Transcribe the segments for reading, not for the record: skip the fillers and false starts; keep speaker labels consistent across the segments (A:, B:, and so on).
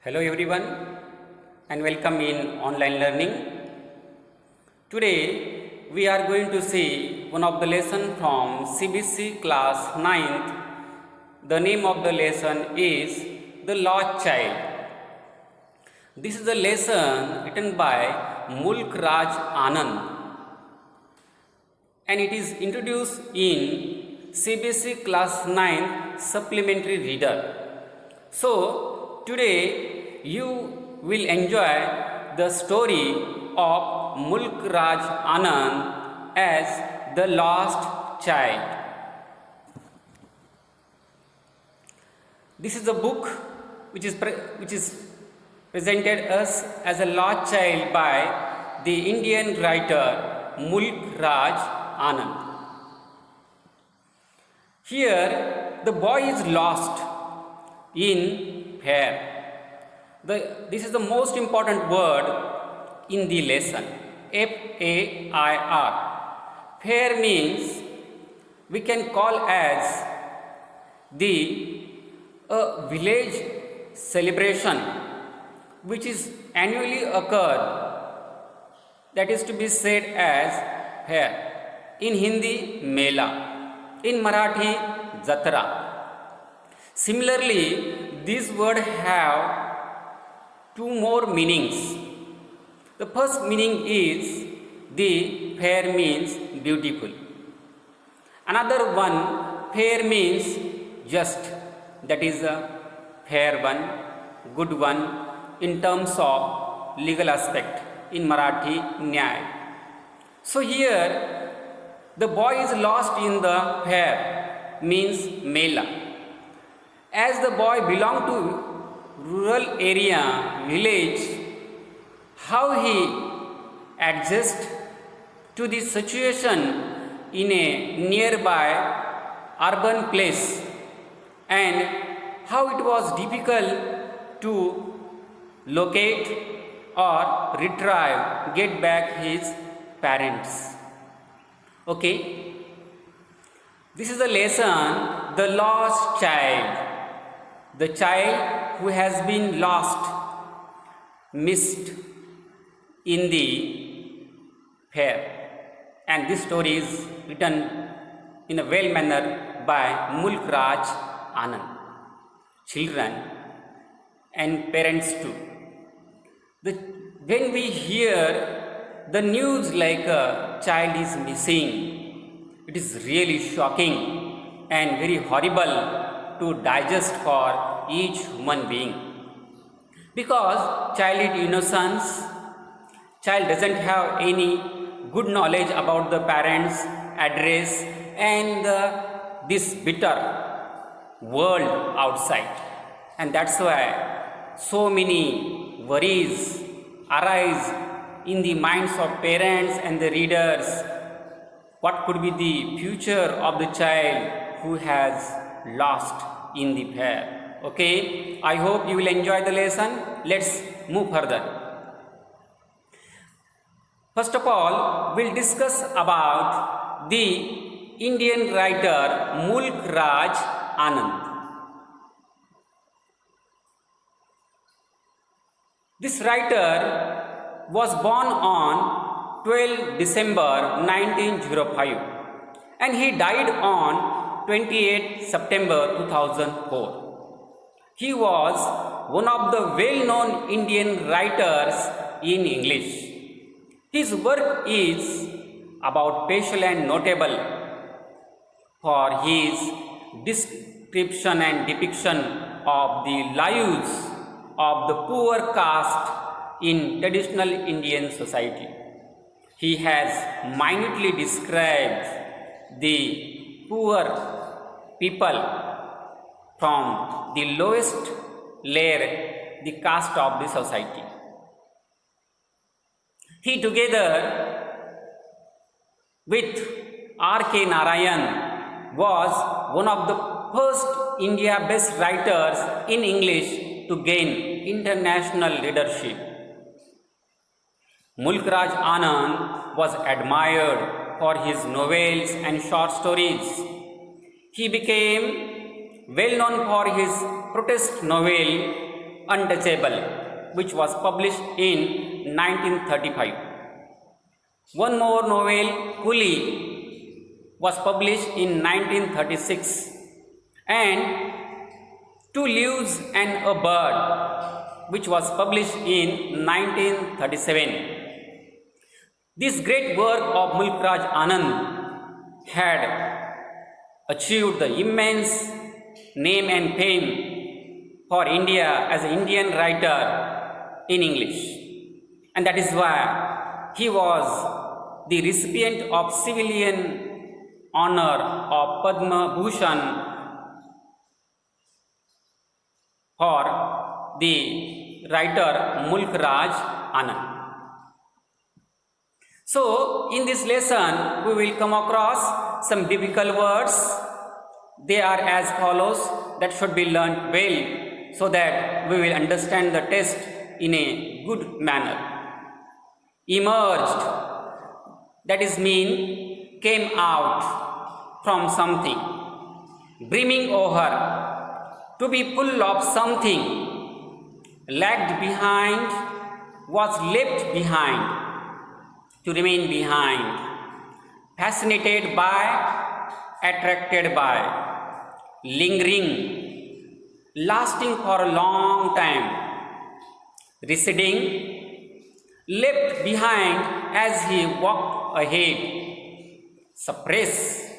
A: Hello everyone and welcome in online learning. Today we are going to see one of the lesson from CBSE class 9th. The name of the lesson is The Lost Child. This is a lesson written by Mulk Raj Anand and it is introduced in CBSE class 9 supplementary reader. So today you will enjoy the story of Mulk Raj Anand as The Lost Child. This is a book which is presented us as a lost child by the Indian writer Mulk Raj Anand. Here the boy is lost in fair. This is the most important word in the lesson. F-A-I-R. Fair means we can call as the village celebration which is annually occurred, that is to be said as fair. In Hindi, Mela. In Marathi, Jatra. Similarly, these words have two more meanings. The first meaning is the fair means beautiful. Another one, fair means just, that is a fair one, good one in terms of legal aspect. In Marathi, Nyay. So here the boy is lost in the fair means Mela. As the boy belonged to rural area, village, how he adjusts to the situation in a nearby urban place and how it was difficult to locate or retrieve, get back his parents. Okay, this is the lesson, the lost child. The child who has been lost, missed in the fair. And this story is written in a well manner by Mulk Raj Anand. Children and parents too. When we hear the news like a child is missing, it is really shocking and very horrible to digest for each human being, because childhood innocence, child doesn't have any good knowledge about the parents' address and this bitter world outside, and that's why so many worries arise in the minds of parents and the readers. What could be the future of the child who has lost in the fair? Okay, I hope you will enjoy the lesson. Let's move further. First of all, we'll discuss about the Indian writer Mulk Raj Anand. This writer was born on 12 December 1905 and he died on 28 September 2004. He was one of the well-known Indian writers in English. His work is about special and notable for his description and depiction of the lives of the poor caste in traditional Indian society. He has minutely described the poor people from the lowest layer, the caste of the society. He, together with R.K. Narayan, was one of the first India-based writers in English to gain international leadership. Mulk Raj Anand was admired for his novels and short stories. He became well known for his protest novel Untouchable, which was published in 1935. One more novel, Coolie, was published in 1936, and Two Leaves and a Bird, which was published in 1937. This great work of Mulkraj Anand had achieved the immense name and fame for India as an Indian writer in English, and that is why he was the recipient of civilian honor of Padma Bhushan for the writer Mulkraj Anand. So, in this lesson, we will come across some difficult words. They are as follows, that should be learned well so that we will understand the test in a good manner. Emerged, that is mean came out from something. Brimming over, to be full of something. Lagged behind, was left behind, to remain behind. Fascinated by, attracted by. Lingering, lasting for a long time. Receding, left behind as he walked ahead. Suppress,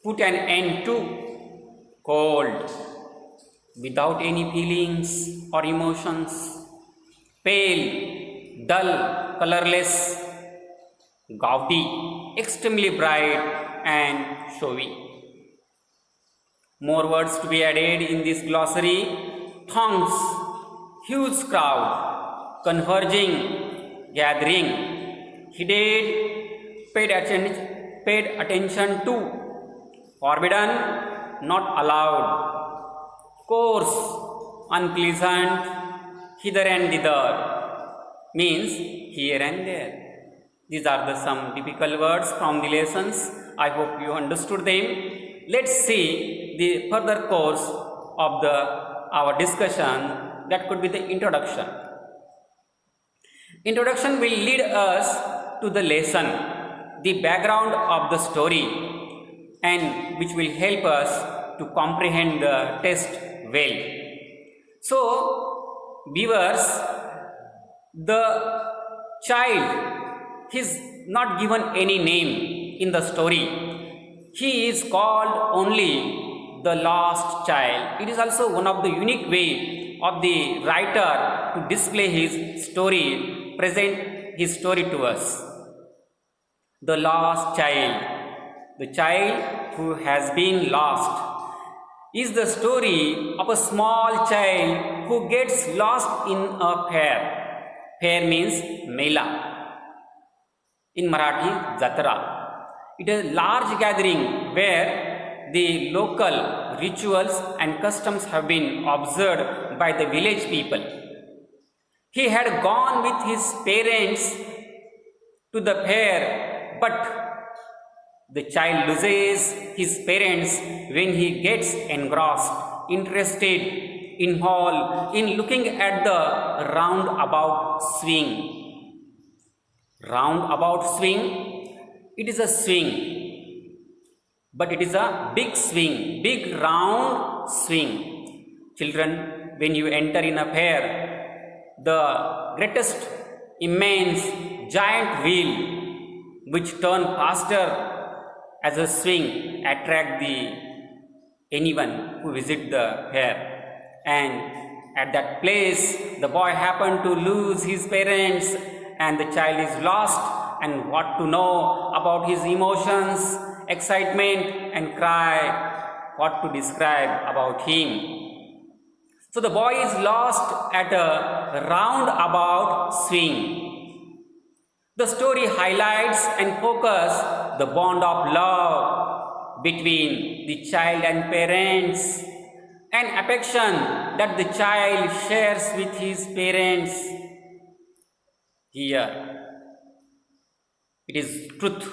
A: put an end to. Cold, without any feelings or emotions. Pale, dull, colorless. Gaudy, extremely bright and showy. More words to be added in this glossary. Throngs, huge crowd, converging, gathering. Heeded, paid attention to. Forbidden, not allowed. Coarse, unpleasant, hither and thither, means here and there. These are the some typical words from the lessons. I hope you understood them. Let's see the further course of our discussion. That could be the introduction. Introduction will lead us to the lesson, the background of the story, and which will help us to comprehend the text well. So, viewers, the child is not given any name in the story. He is called only the lost child. It is also one of the unique way of the writer to display his story, present his story to us. The lost child, the child who has been lost, is the story of a small child who gets lost in a fair. Fair means Mela. In Marathi, Jatra. It is a large gathering where the local rituals and customs have been observed by the village people. He had gone with his parents to the fair, but the child loses his parents when he gets engrossed, interested, involved in looking at the roundabout swing. Roundabout swing, it is a swing, but it is a big swing, big round swing. Children, when you enter in a fair, the greatest, immense, giant wheel which turn faster as a swing attract anyone who visit the fair. And at that place, the boy happened to lose his parents, and the child is lost, and what to know about his emotions, excitement and cry, what to describe about him. So the boy is lost at a roundabout swing. The story highlights and focuses the bond of love between the child and parents, and affection that the child shares with his parents. Here, it is truth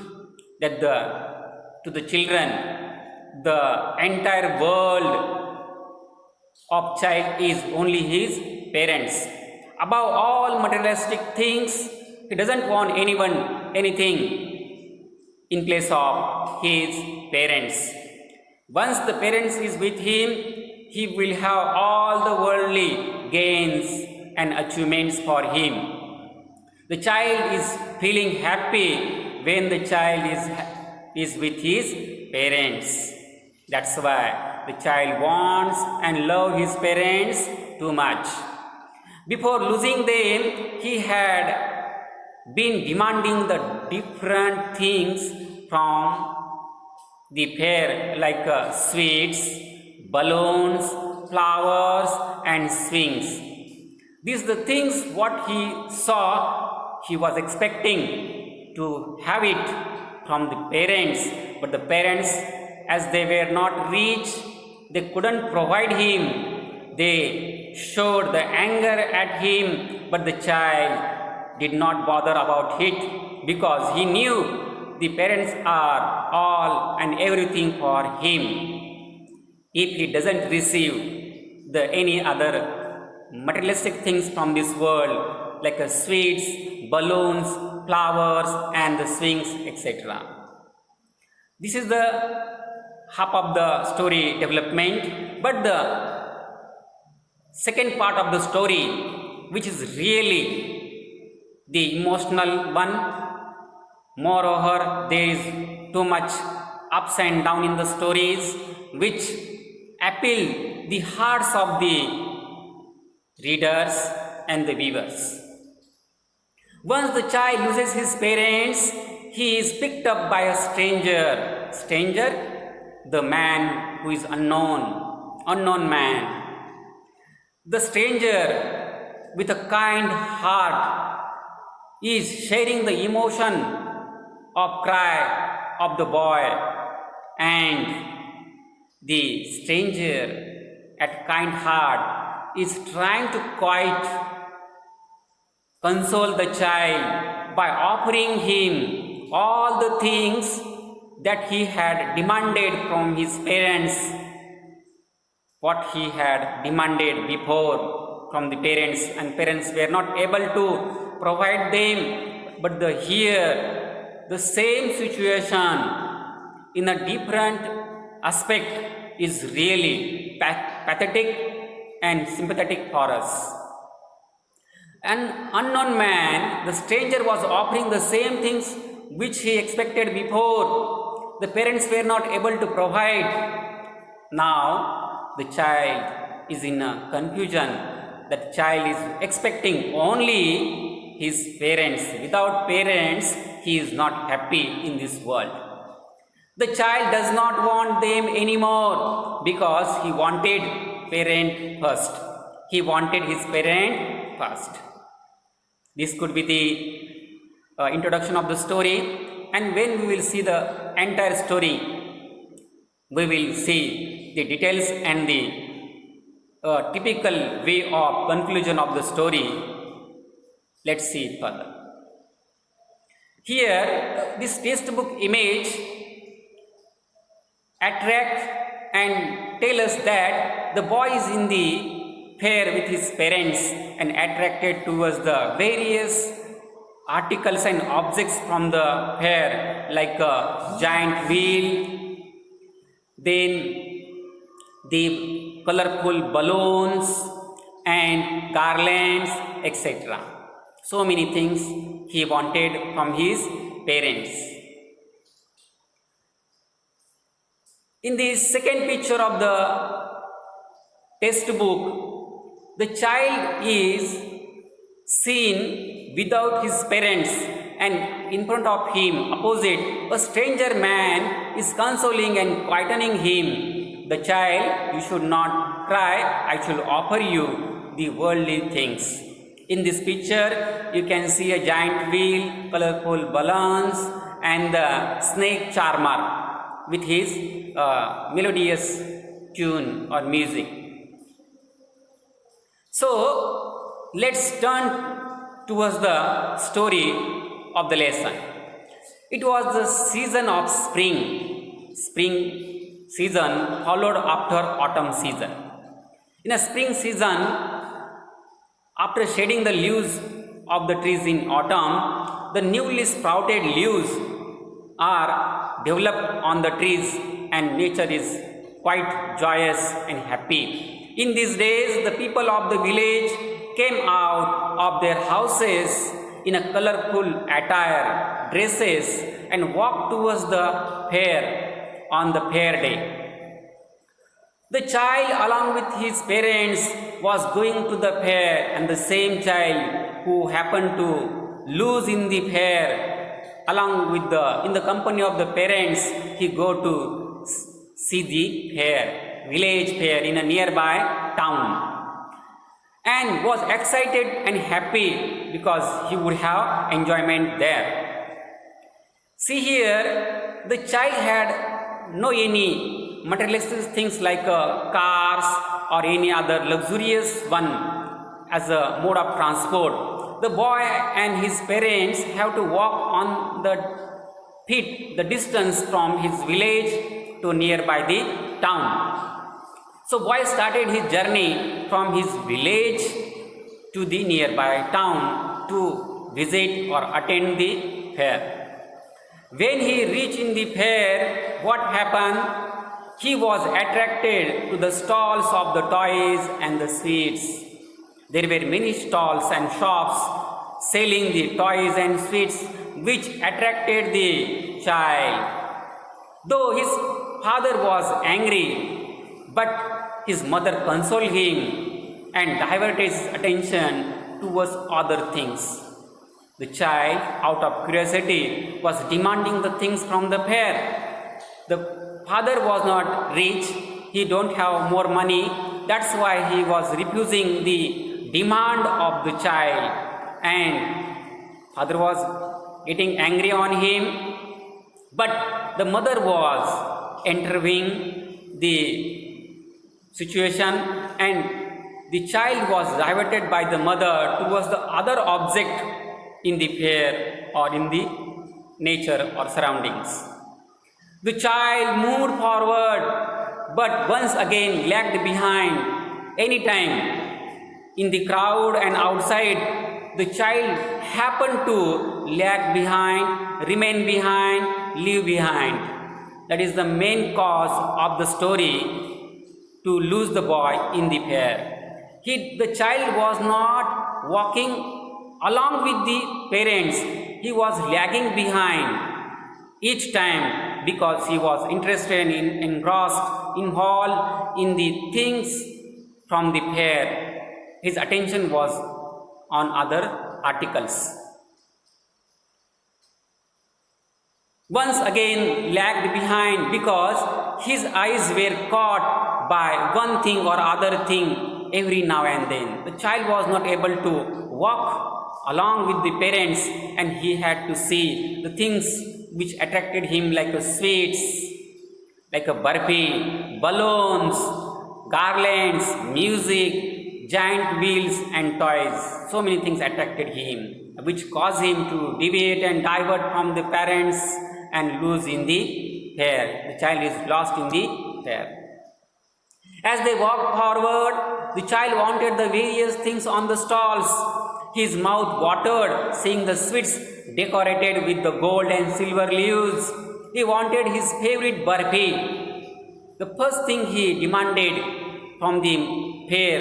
A: that to the children, the entire world of child is only his parents. Above all materialistic things, he doesn't want anything in place of his parents. Once the parents is with him, he will have all the worldly gains and achievements for him. The child is feeling happy when the child is with his parents. That's why the child wants and loves his parents too much. Before losing them, he had been demanding the different things from the pair, like sweets, balloons, flowers and swings. These are the things what he saw, he was expecting to have it from the parents, but the parents, as they were not rich, they couldn't provide him. They showed the anger at him, but the child did not bother about it because he knew the parents are all and everything for him. If he doesn't receive any other materialistic things from this world, like sweets, balloons, flowers and the swings, etc. This is the half of the story development, but the second part of the story, which is really the emotional one. Moreover, there is too much ups and downs in the stories which appeal the hearts of the readers and the viewers. Once the child loses his parents, he is picked up by a stranger. Stranger, the man who is unknown man. The stranger with a kind heart is sharing the emotion of cry of the boy, and the stranger at kind heart is trying to quite console the child by offering him all the things that he had demanded from his parents, what he had demanded before from the parents, and parents were not able to provide them. But here the same situation in a different aspect is really pathetic and sympathetic for us. An unknown man, the stranger, was offering the same things which he expected before. The parents were not able to provide. Now the child is in a confusion. That child is expecting only his parents. Without parents, he is not happy in this world. The child does not want them anymore because he wanted parent first. He wanted his parent first. This could be the introduction of the story, and when we will see the entire story, we will see the details and the typical way of conclusion of the story. Let's see it further. Here, this textbook image attract and tell us that the boy is in the fair with his parents and attracted towards the various articles and objects from the fair, like a giant wheel, then the colorful balloons and garlands, etc. So many things he wanted from his parents. In the second picture of the textbook, the child is seen without his parents, and in front of him, opposite, a stranger man is consoling and quietening him. The child, you should not cry, I shall offer you the worldly things. In this picture, you can see a giant wheel, colorful balloons, and the snake charmer with his melodious tune or music. So, let's turn towards the story of the lesson. It was the season of spring. Spring season followed after autumn season. In a spring season, After shedding the leaves of the trees in autumn, the newly sprouted leaves are developed on the trees and nature is quite joyous and happy. In these days, the people of the village came out of their houses in a colorful attire, dresses, and walked towards the fair on the fair day. The child, along with his parents, was going to the fair, and the same child who happened to lose in the fair, along with in the company of the parents, he go to see the fair, village fair in a nearby town, and was excited and happy because he would have enjoyment there. See here, the child had no any materialistic things like cars or any other luxurious one as a mode of transport. The boy and his parents have to walk on the feet the distance from his village to nearby the town. So boy started his journey from his village to the nearby town to visit or attend the fair. When he reached in the fair, what happened? He was attracted to the stalls of the toys and the sweets. There were many stalls and shops selling the toys and sweets which attracted the child. Though his father was angry, but his mother consoled him and diverted his attention towards other things. The child, out of curiosity, was demanding the things from the fair. The father was not rich, he don't have more money, that's why he was refusing the demand of the child, and father was getting angry on him, but the mother was intervening the situation, and the child was diverted by the mother towards the other object in the fair or in the nature or surroundings. The child moved forward, but once again lagged behind. Anytime in the crowd and outside, the child happened to lag behind, remain behind, leave behind. That is the main cause of the story to lose the boy in the fair. The child was not walking along with the parents, he was lagging behind each time because he was interested in, engrossed, involved in the things from the fair. His attention was on other articles. Once again lagged behind because his eyes were caught by one thing or other thing every now and then. The child was not able to walk along with the parents, and he had to see the things which attracted him like sweets, like a burfi, balloons, garlands, music, giant wheels and toys. So many things attracted him, which caused him to deviate and divert from the parents and lose in the fair. The child is lost in the fair. As they walked forward, the child wanted the various things on the stalls. His mouth watered, seeing the sweets decorated with the gold and silver leaves. He wanted his favorite burfi. The first thing he demanded from the fair,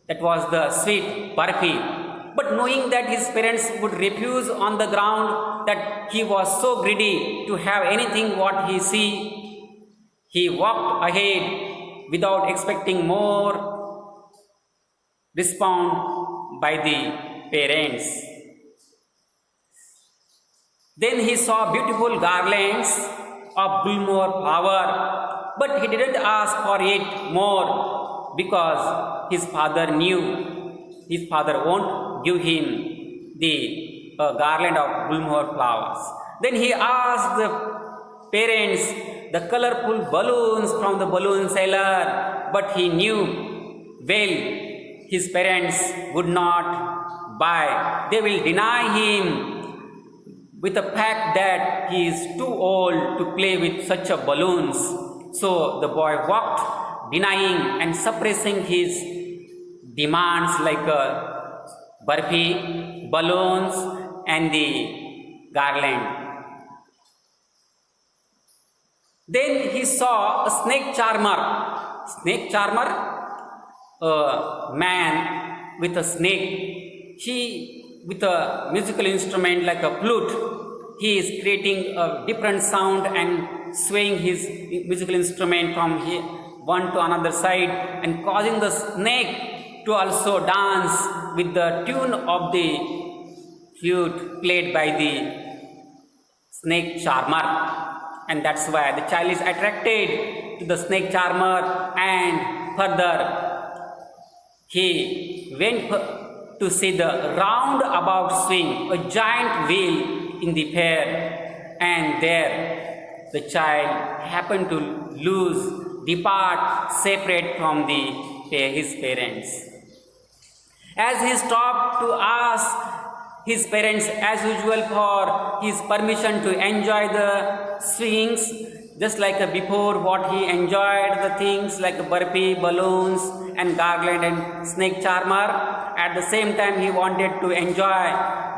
A: that was the sweet burfi. But knowing that his parents would refuse on the ground that he was so greedy to have anything what he see, he walked ahead without expecting more response by the parents. Then he saw beautiful garlands of gulmohar flower, but he didn't ask for it more because his father knew his father won't give him the garland of gulmohar flowers. Then he asked the parents the colorful balloons from the balloon seller, but he knew well his parents would not buy. They will deny him with the fact that he is too old to play with such a balloons. So the boy walked, denying and suppressing his demands like burfi, balloons, and the garland. Then he saw a snake charmer. Snake charmer, a man with a snake. He, with a musical instrument like a flute, he is creating a different sound and swaying his musical instrument from one to another side and causing the snake to also dance with the tune of the flute played by the snake charmer. And that's why the child is attracted to the snake charmer, and further he went to see the roundabout swing, a giant wheel in the fair, and there the child happened to depart separate from his parents. As he stopped to ask his parents as usual for his permission to enjoy the swings, just like before what he enjoyed the things like burfi, balloons and garland and snake charmer. At the same time he wanted to enjoy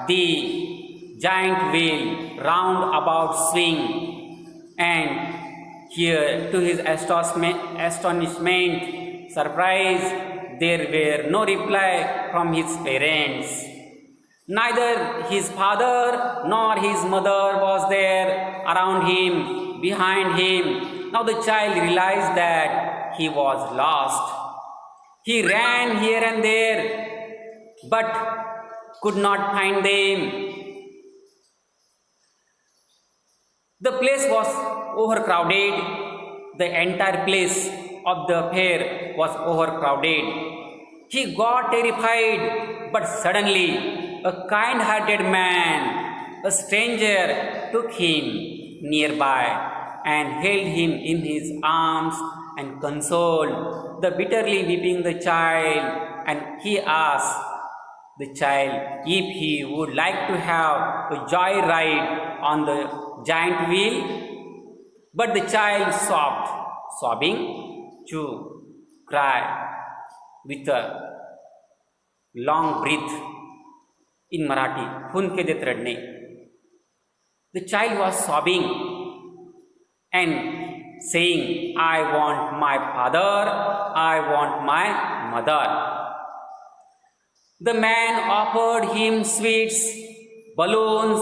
A: the giant wheel roundabout swing, and here to his astonishment, surprise, there were no reply from his parents. Neither his father nor his mother was there around him, behind him. Now the child realized that he was lost. He ran here and there, but could not find them. The place was overcrowded. The entire place of the fair was overcrowded. He got terrified, but suddenly a kind-hearted man, a stranger, took him nearby and held him in his arms and consoled the bitterly weeping the child. And he asked the child if he would like to have a joy ride on the giant wheel. But the child sobbing to cry with a long breath. In Marathi, फुनके देत रडणे. The child was sobbing and saying, I want my father, I want my mother. The man offered him sweets, balloons,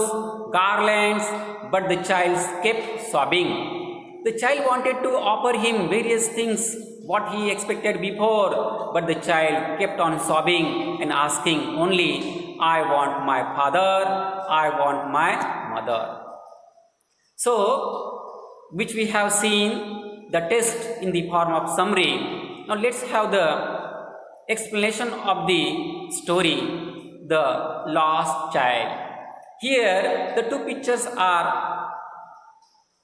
A: garlands, but the child kept sobbing. The child wanted to offer him various things what he expected before, but the child kept on sobbing and asking only, I want my father, I want my mother. So, which we have seen the test in the form of summary. Now let's have the explanation of the story, the lost child. Here the two pictures are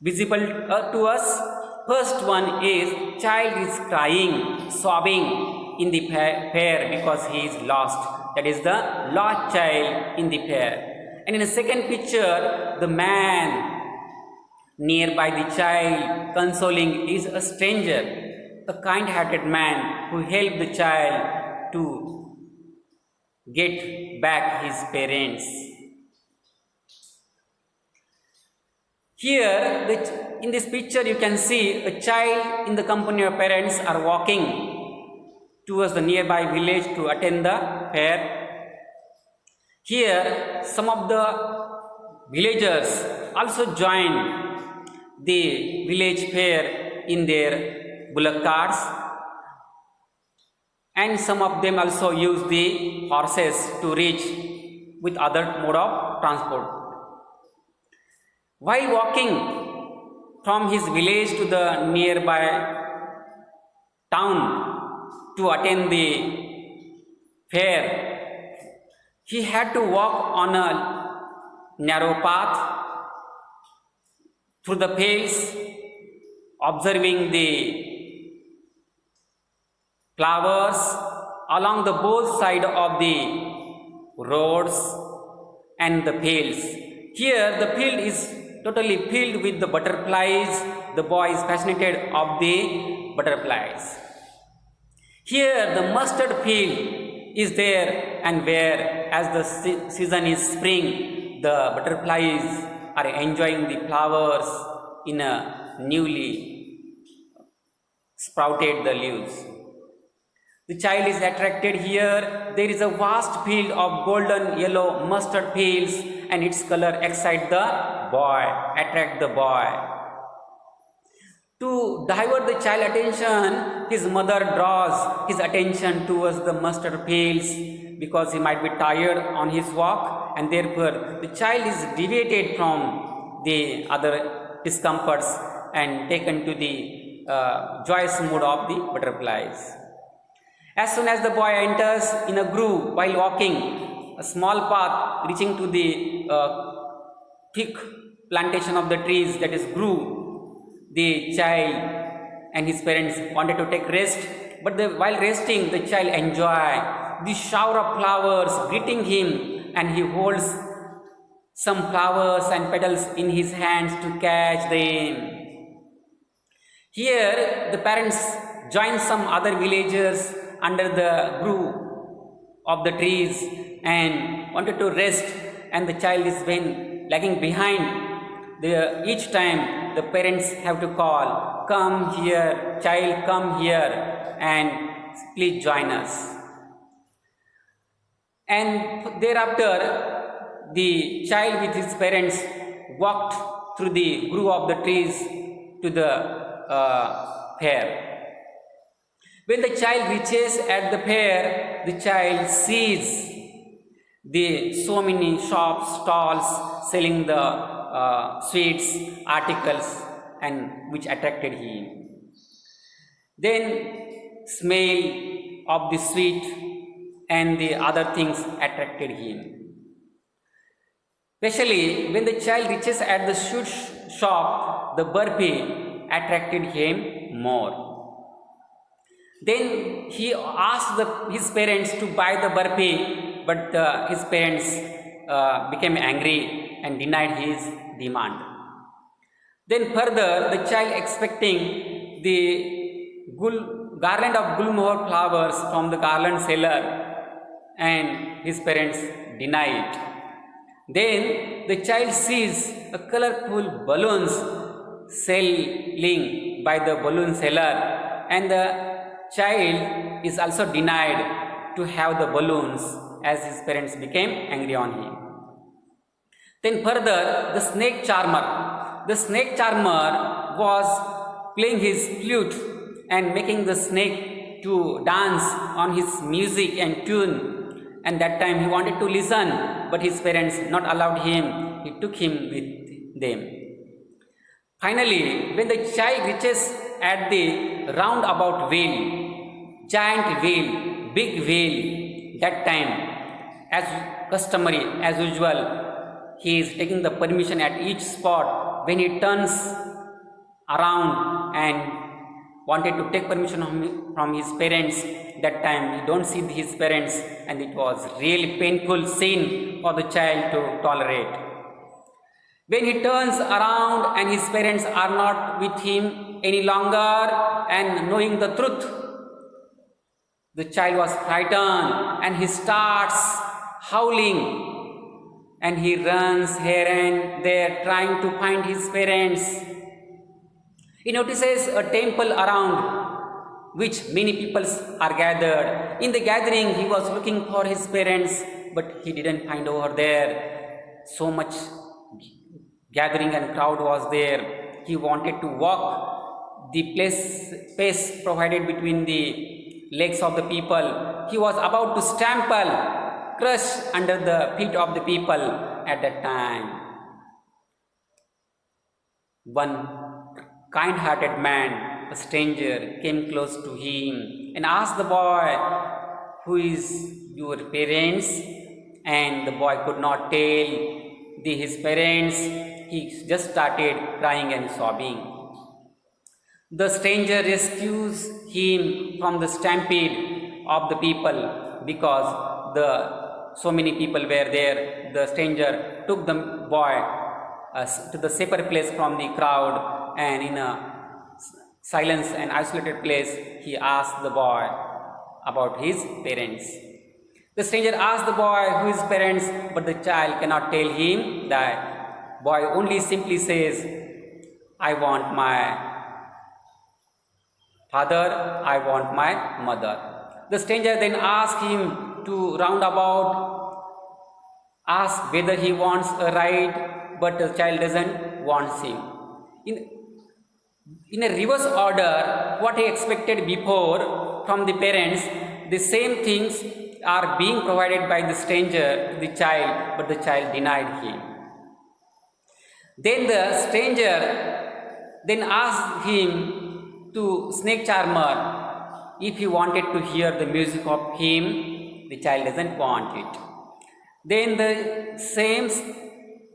A: visible to us. First one is child is crying, sobbing in the fair because he is lost. That is the lost child in the fair. And in the second picture, the man nearby the child consoling is a stranger, a kind-hearted man who helped the child to get back his parents. Here, in this picture, you can see a child in the company of parents are walking towards the nearby village to attend the fair. Here, some of the villagers also join the village fair in their bullock carts, and some of them also use the horses to reach with other mode of transport. While walking from his village to the nearby town to attend the fair, he had to walk on a narrow path through the fields, observing the flowers along the both sides of the roads and the fields. Here the field is totally filled with the butterflies. The boy is fascinated of the butterflies. Here the mustard field is there, and where as the season is spring, the butterflies are enjoying the flowers in a newly sprouted the leaves. The child is attracted here. There is a vast field of golden yellow mustard fields, and its color excites the boy, attract the boy. To divert the child attention, his mother draws his attention towards the mustard fields because he might be tired on his walk, and therefore the child is deviated from the other discomforts and taken to the joyous mood of the butterflies. As soon as the boy enters in a grove while walking, a small path reaching to the thick plantation of the trees, that is grove, the child and his parents wanted to take rest, but while resting, the child enjoyed the shower of flowers greeting him, and he holds some flowers and petals in his hands to catch them. Here, the parents join some other villagers under the grove of the trees and wanted to rest, and the child is lagging behind. Each time the parents have to call, "Come here, child, come here, and please join us." And thereafter, the child with his parents walked through the grove of the trees to the fair. When the child reaches at the fair, the child sees so many shops, stalls selling the sweets, articles, and which attracted him. Then smell of the sweet and the other things attracted him. Especially when the child reaches at the sweet shop, the burfi attracted him more. Then he asked his parents to buy the burfi, but his parents became angry and denied his demand. Then further, the child expecting the garland of gulmohar flowers from the garland seller, and his parents deny it. Then the child sees a colorful balloons selling by the balloon seller, and the child is also denied to have the balloons as his parents became angry on him. Then further, the snake charmer was playing his flute and making the snake to dance on his music and tune, and that time he wanted to listen, but his parents not allowed him. He took him with them. Finally, when the child reaches at the roundabout wheel, giant wheel, big wheel, that time, as customary, as usual, he is taking the permission at each spot. When he turns around and wanted to take permission from his parents, that time he don't see his parents, and it was really painful scene for the child to tolerate. When he turns around and his parents are not with him any longer, and knowing the truth, the child was frightened and he starts howling, and he runs here and there trying to find his parents. He notices a temple around which many people are gathered. In the gathering, he was looking for his parents, but he didn't find over there. So much gathering and crowd was there. He wanted to walk the space provided between the legs of the people. He was about to stample, crush under the feet of the people. At that time, one kind-hearted man, a stranger, came close to him and asked the boy, "Who is your parents?" And the boy could not tell his parents. He just started crying and sobbing. The stranger rescues him from the stampede of the people, because so many people were there. The stranger took the boy to the separate place from the crowd, and in a silence and isolated place, he asked the boy about his parents. The stranger asks the boy who is parents, but the child cannot tell him that. Boy only simply says, I want my father, I want my mother. The stranger then asks him to roundabout ask whether he wants a ride, but the child doesn't want him. In a reverse order, what he expected before from the parents, the same things are being provided by the stranger to the child, but the child denied him. Then the stranger then asked him to snake charmer if he wanted to hear the music of him. The child doesn't want it. Then the same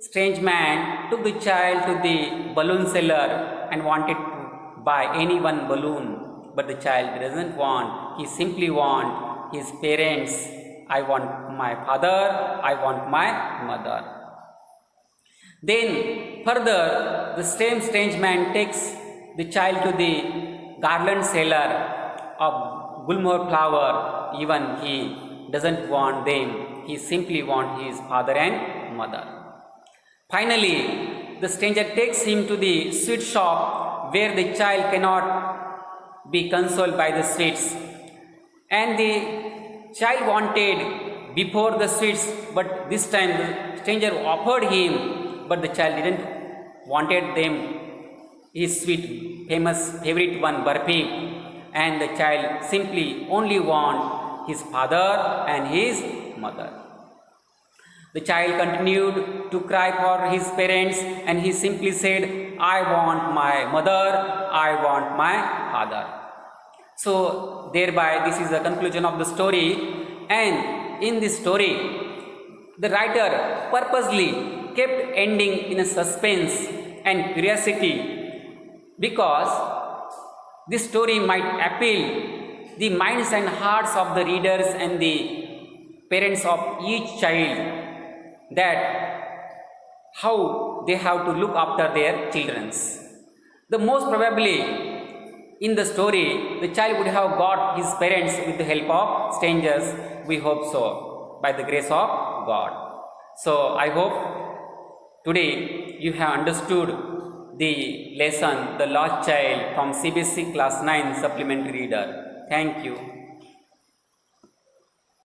A: strange man took the child to the balloon seller and wanted to buy any one balloon, but the child doesn't want. He simply wants his parents. I want my father, I want my mother. Then further, the same strange man takes the child to the garland seller of gulmohar flower. Even he doesn't want them. He simply wants his father and mother. Finally, the stranger takes him to the sweet shop where the child cannot be consoled by the sweets. And the child wanted before the sweets, but this time the stranger offered him, but the child didn't wanted them, his sweet, famous, favorite one, barfi, and the child simply only want his father and his mother. The child continued to cry for his parents, and he simply said, I want my mother, I want my father. So thereby this is the conclusion of the story, and in this story the writer purposely kept ending in a suspense and curiosity because this story might appeal the minds and hearts of the readers and the parents of each child, that how they have to look after their children. The most probably in the story, the child would have got his parents with the help of strangers. We hope so, by the grace of God. So I hope today you have understood the lesson, The Lost Child, from CBSE Class 9 Supplementary Reader. Thank you.